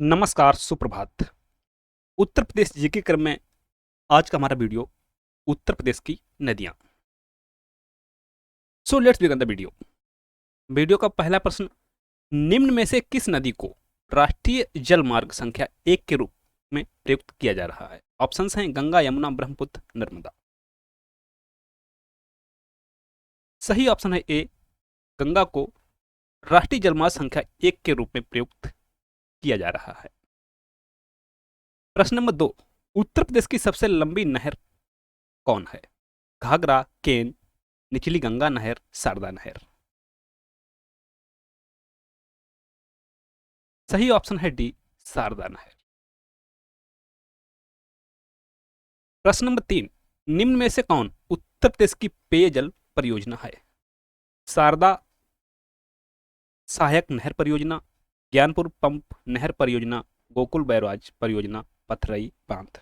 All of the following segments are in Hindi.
नमस्कार, सुप्रभात। उत्तर प्रदेश जीके क्रम में आज का हमारा वीडियो उत्तर प्रदेश की नदियां। So let's begin the video. Video का पहला प्रश्न, निम्न में से किस नदी को राष्ट्रीय जल मार्ग संख्या 1 के रूप में प्रयुक्त किया जा रहा है? ऑप्शंस हैं गंगा, यमुना, ब्रह्मपुत्र, नर्मदा। सही ऑप्शन है ए, गंगा को राष्ट्रीय जलमार्ग संख्या 1 के रूप में प्रयुक्त किया जा रहा है। प्रश्न नंबर 2, उत्तर प्रदेश की सबसे लंबी नहर कौन है? घाघरा, केन, निचली गंगा नहर, शारदा नहर। सही ऑप्शन है डी, शारदा नहर। प्रश्न नंबर 3, निम्न में से कौन उत्तर प्रदेश की पेयजल परियोजना है? शारदा सहायक नहर परियोजना, ज्ञानपुर पंप नहर परियोजना, गोकुल बैराज परियोजना, पथरई बांध।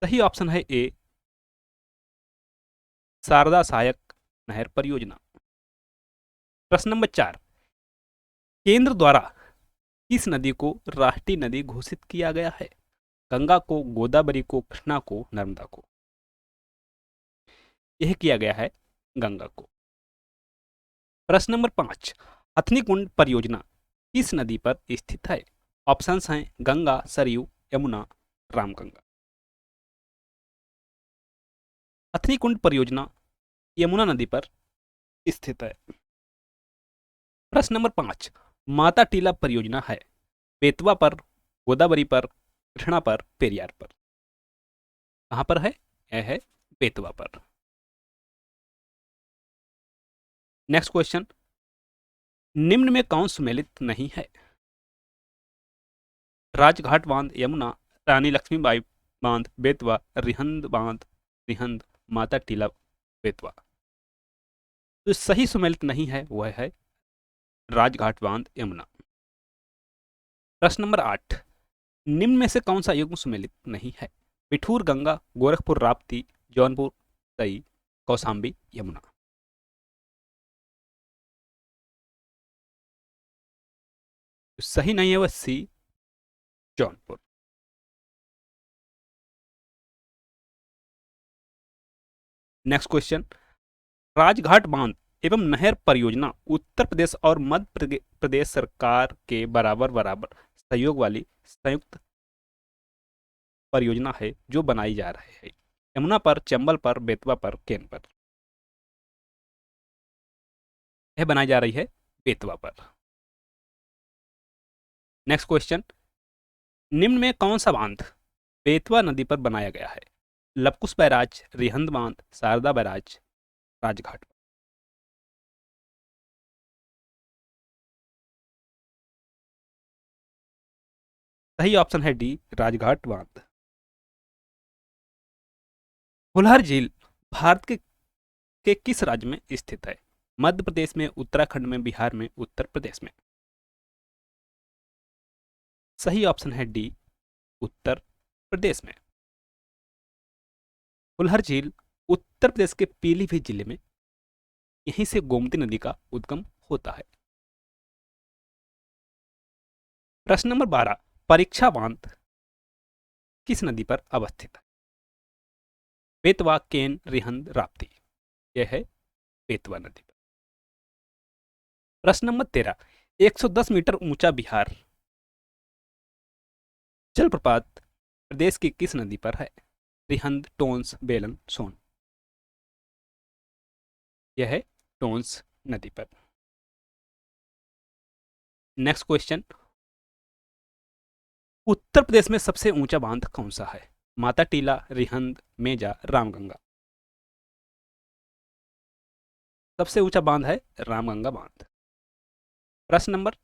सही ऑप्शन है ए, शारदा सहायक नहर परियोजना। प्रश्न नंबर 4, केंद्र द्वारा किस नदी को राष्ट्रीय नदी घोषित किया गया है? गंगा को, गोदावरी को, कृष्णा को, नर्मदा को। यह किया गया है गंगा को। प्रश्न नंबर 5, हथनी कुंड परियोजना किस नदी पर स्थित है? ऑप्शंस हैं गंगा, सरयू, यमुना, रामगंगा। हथनी कुंड परियोजना यमुना नदी पर स्थित है। प्रश्न नंबर 5, माता टीला परियोजना है बेतवा पर, गोदावरी पर, कृष्णा पर, पेरियार पर। कहां पर है? यह है बेतवा पर। नेक्स्ट क्वेश्चन, निम्न में कौन सुमेलित नहीं है? राजघाट बांध, यमुना, रानी लक्ष्मीबाई बांध, बेतवा, रिहंद बांध, रिहंद, माता टीला, बेतवा। तो सही सुमेलित नहीं है वह है राजघाट बांध, यमुना। प्रश्न नंबर 8, निम्न में से कौन सा युग्म सुमेलित नहीं है? बिठूर गंगा, गोरखपुर राप्ती, जौनपुर तई, कौशाम्बी यमुना। सही नहीं है वह सी, जौनपुर। नेक्स्ट क्वेश्चन, राजघाट बांध एवं नहर परियोजना उत्तर प्रदेश और मध्य प्रदेश सरकार के बराबर बराबर सहयोग वाली संयुक्त परियोजना है जो बनाई जा रही है। यमुना पर, चंबल पर, बेतवा पर, केन पर। यह बनाई जा रही है बेतवा पर। नेक्स्ट क्वेश्चन, निम्न में कौन सा बांध बेतवा नदी पर बनाया गया है? लवकुश बैराज, रिहंद बांध, शारदा बैराज, राजघाट। सही ऑप्शन है डी, राजघाट बांध। फुलहर झील भारत के किस राज्य में स्थित है? मध्य प्रदेश में, उत्तराखंड में, बिहार में, उत्तर प्रदेश में। सही ऑप्शन है डी, उत्तर प्रदेश में। फुलहर झील उत्तर प्रदेश के पीलीभीत जिले में, यहीं से गोमती नदी का उद्गम होता है। प्रश्न नंबर 12, परीक्षा बांध किस नदी पर अवस्थित है? बेतवा, केन, रिहंद, राप्ती। यह है बेतवा नदी पर। प्रश्न नंबर 13, 110 मीटर ऊंचा बिहार जलप्रपात प्रदेश की किस नदी पर है? रिहंद, टोंस, बेलन, सोन। यह है टोंस नदी पर। नेक्स्ट क्वेश्चन, उत्तर प्रदेश में सबसे ऊंचा बांध कौन सा है? माता टीला, रिहंद, मेजा, रामगंगा। सबसे ऊंचा बांध है रामगंगा बांध। प्रश्न नंबर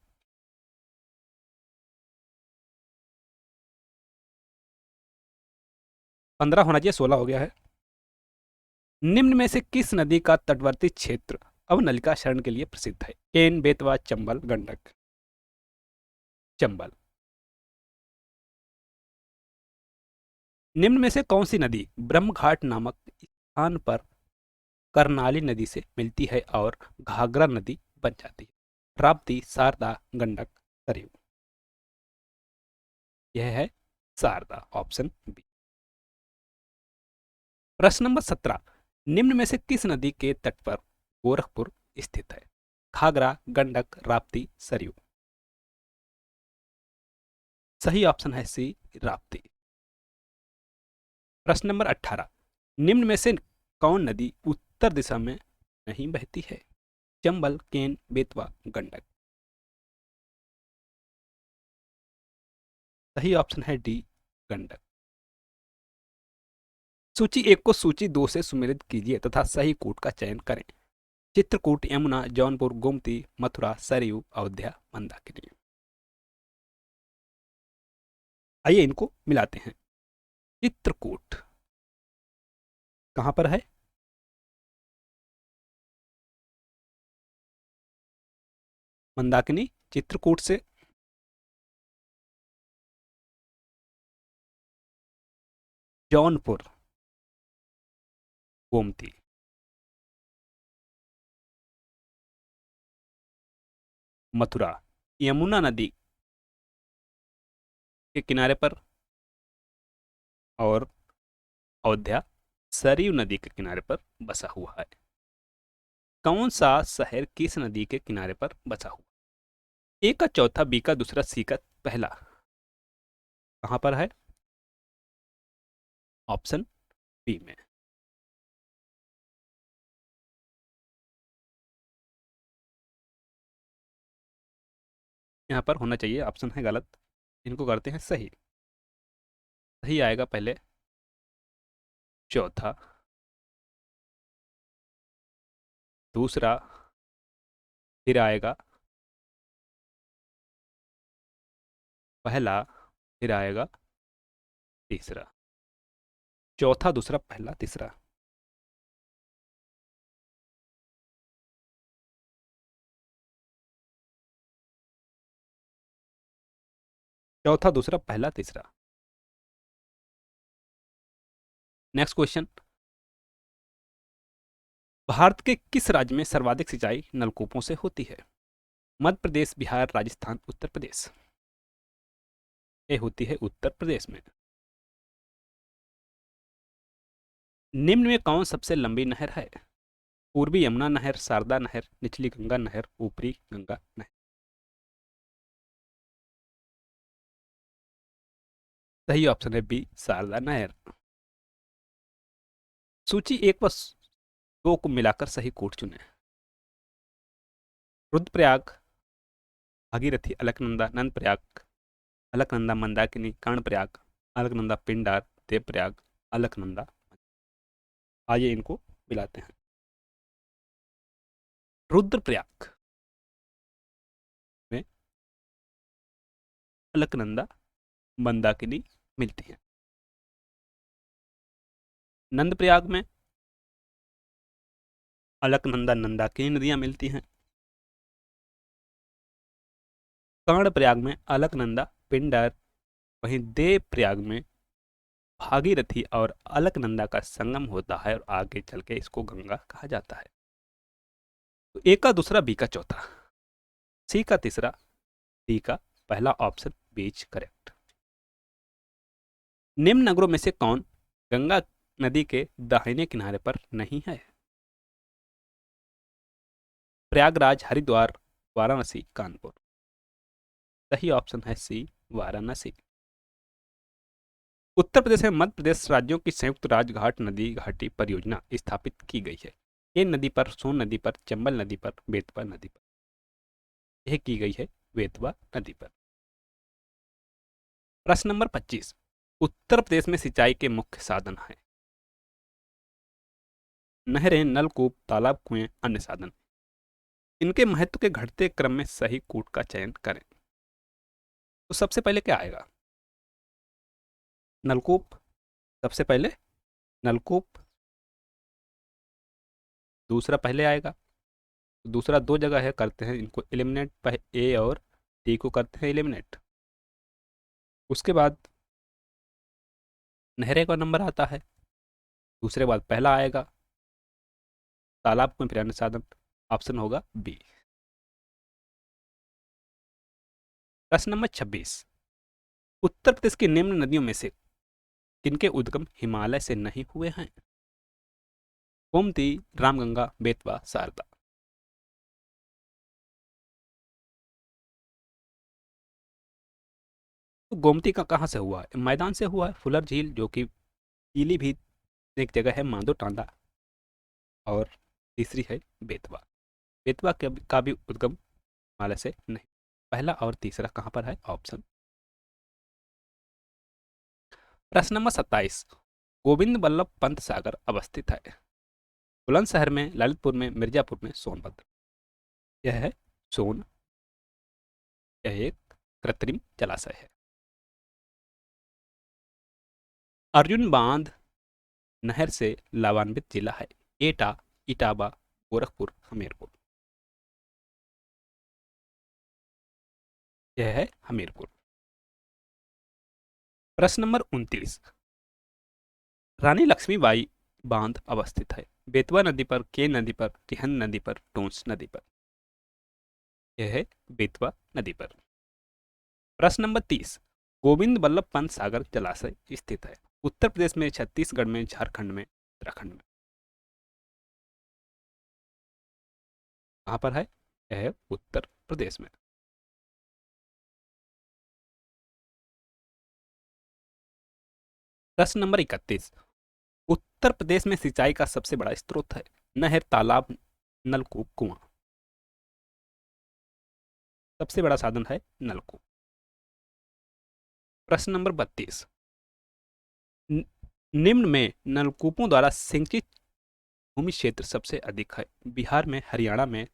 15 होना चाहिए, 16 हो गया है। निम्न में से किस नदी का तटवर्ती क्षेत्र अवनलिका शरण के लिए प्रसिद्ध है? केन, बेतवा, चंबल, गंडक। चंबल। निम्न में से कौन सी नदी ब्रह्मघाट नामक स्थान पर करनाली नदी से मिलती है और घाघरा नदी बन जाती है? राप्ती, शारदा, गंडक, सरयू। यह है शारदा, ऑप्शन बी। प्रश्न नंबर 17, निम्न में से किस नदी के तट पर गोरखपुर स्थित है? घाघरा, गंडक, राप्ती, सरयू। सही ऑप्शन है सी, राप्ती। प्रश्न नंबर 18, निम्न में से कौन नदी उत्तर दिशा में नहीं बहती है? चंबल, केन, बेतवा, गंडक। सही ऑप्शन है डी, गंडक। सूची 1 को सूची 2 से सुमेलित कीजिए तथा सही कूट का चयन करें। चित्रकूट, यमुना, जौनपुर, गोमती, मथुरा, सरयू, अयोध्या, मंदाकिनी। आइए इनको मिलाते हैं। चित्रकूट कहां पर है? मंदाकिनी चित्रकूट से जौनपुर, गोमती। मथुरा यमुना नदी के किनारे पर, और अयोध्या सरयू नदी के किनारे पर बसा हुआ है। कौन सा शहर किस नदी के किनारे पर बसा हुआ? ए का चौथा, बी का दूसरा, सी का पहला। कहां पर है? ऑप्शन बी में। यहां पर होना चाहिए, ऑप्शन है गलत। इनको करते हैं सही। सही आएगा पहले चौथा, दूसरा, फिर आएगा पहला, फिर आएगा तीसरा। चौथा, दूसरा, पहला, तीसरा। चौथा, दूसरा, पहला, तीसरा। नेक्स्ट क्वेश्चन, भारत के किस राज्य में सर्वाधिक सिंचाई नलकूपों से होती है? मध्य प्रदेश, बिहार, राजस्थान, उत्तर प्रदेश। ये होती है उत्तर प्रदेश में। निम्न में कौन सबसे लंबी नहर है? पूर्वी यमुना नहर, शारदा नहर, निचली गंगा नहर, ऊपरी गंगा नहर। सही ऑप्शन है बी, शारदा नहर। सूची 1 व 2 को मिलाकर सही कोट चुने। रुद्रप्रयाग, भागीरथी, अलकनंदा, नंदप्रयाग, अलकनंदा, मंदाकिनी, कर्णप्रयाग, अलकनंदा, पिंडार, देवप्रयाग, अलकनंदा। आइए इनको मिलाते हैं। रुद्रप्रयाग में अलकनंदा, मंदाकिनी मिलती हैं। नंदप्रयाग में अलकनंदा, नंदाकिनी नदियां मिलती हैं। कर्णप्रयाग में अलकनंदा, पिंडर। वहीं देवप्रयाग में भागीरथी और अलकनंदा का संगम होता है और आगे चल के इसको गंगा कहा जाता है। तो ए का दूसरा, बी का चौथा, सी का तीसरा, डी का पहला, ऑप्शन बीच करेक्ट। निम्न नगरों में से कौन गंगा नदी के दाहिने किनारे पर नहीं है? प्रयागराज, हरिद्वार, वाराणसी, कानपुर। सही ऑप्शन है सी, वाराणसी। उत्तर प्रदेश में मध्य प्रदेश राज्यों की संयुक्त राजघाट नदी घाटी परियोजना स्थापित की गई है। ये नदी पर, सोन नदी पर, चंबल नदी पर, बेतवा नदी पर। यह की गई है बेतवा नदी पर। प्रश्न नंबर 25, उत्तर प्रदेश में सिंचाई के मुख्य साधन हैं? नहरें, नलकूप, तालाब, कुएं, अन्य साधन। इनके महत्व के घटते क्रम में सही कूट का चयन करें। तो सबसे पहले क्या आएगा? नलकूप। सबसे पहले नलकूप, दूसरा पहले आएगा। दूसरा दो जगह है, करते हैं इनको एलिमिनेट। ए और डी को करते हैं एलिमिनेट। उसके बाद नहरें का नंबर आता है, दूसरे बाद पहला आएगा, तालाब में फिर अन्य साधन। ऑप्शन होगा बी। प्रश्न नंबर 26, उत्तर प्रदेश की निम्न नदियों में से किनके उद्गम हिमालय से नहीं हुए हैं? गोमती, रामगंगा, बेतवा, शारदा। तो गोमती का कहाँ से हुआ है? मैदान से हुआ है, फुलर झील जो कि पीलीभीत एक जगह है, मांदो टांडा। और तीसरी है बेतवा। बेतवा का भी उद्गम हिमालय से नहीं। पहला और तीसरा कहाँ पर है? ऑप्शन। प्रश्न नंबर 27, गोविंद बल्लभ पंत सागर अवस्थित है? बुलंदशहर में, ललितपुर में, मिर्जापुर में, सोनभद्र। यह है सोन। यह एक कृत्रिम जलाशय है। अर्जुन बांध नहर से लाभान्वित जिला है? एटा, इटावा, गोरखपुर, हमीरपुर। यह है हमीरपुर। प्रश्न नंबर 29, रानी लक्ष्मीबाई बांध अवस्थित है? बेतवा नदी पर, केन नदी पर, तिहन नदी पर, टोंस नदी पर। यह है बेतवा नदी पर। प्रश्न नंबर 30, गोविंद बल्लभ पंत सागर जलाशय स्थित है? उत्तर प्रदेश में, छत्तीसगढ़ में, झारखंड में, उत्तराखंड में। कहाँ पर है? यह है उत्तर प्रदेश में। प्रश्न नंबर 31, उत्तर प्रदेश में सिंचाई का सबसे बड़ा स्रोत है? नहर, तालाब, नलकूप, कुआं। सबसे बड़ा साधन है नलकूप। प्रश्न नंबर 32, निम्न में नलकूपों द्वारा सिंचित भूमि क्षेत्र सबसे अधिक है? बिहार में, हरियाणा में,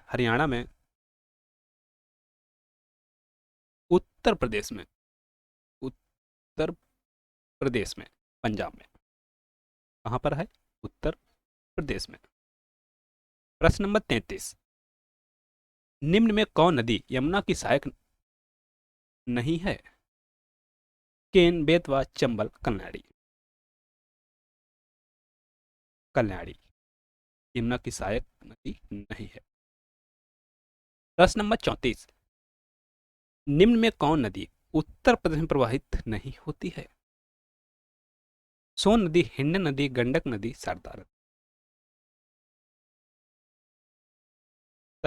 हरियाणा में, उत्तर प्रदेश में, उत्तर प्रदेश में, पंजाब में। कहाँ पर है? उत्तर प्रदेश में। प्रश्न नंबर 33, निम्न में कौन नदी यमुना की सहायक नहीं है? केन, बेतवा, चंबल, कल्याणी। कल्याणी यमुना की सहायक नदी नहीं है। प्रश्न नंबर 34, निम्न में कौन नदी उत्तर प्रदेश में प्रवाहित नहीं होती है? सोन नदी, हिंडन नदी, गंडक नदी, शारदा नदी।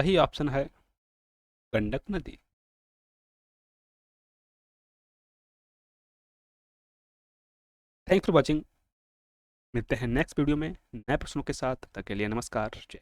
सही ऑप्शन है गंडक नदी। Thanks for watching. मिलते हैं नेक्स्ट वीडियो में नए प्रश्नों के साथ। तब तक के लिए नमस्कार। जय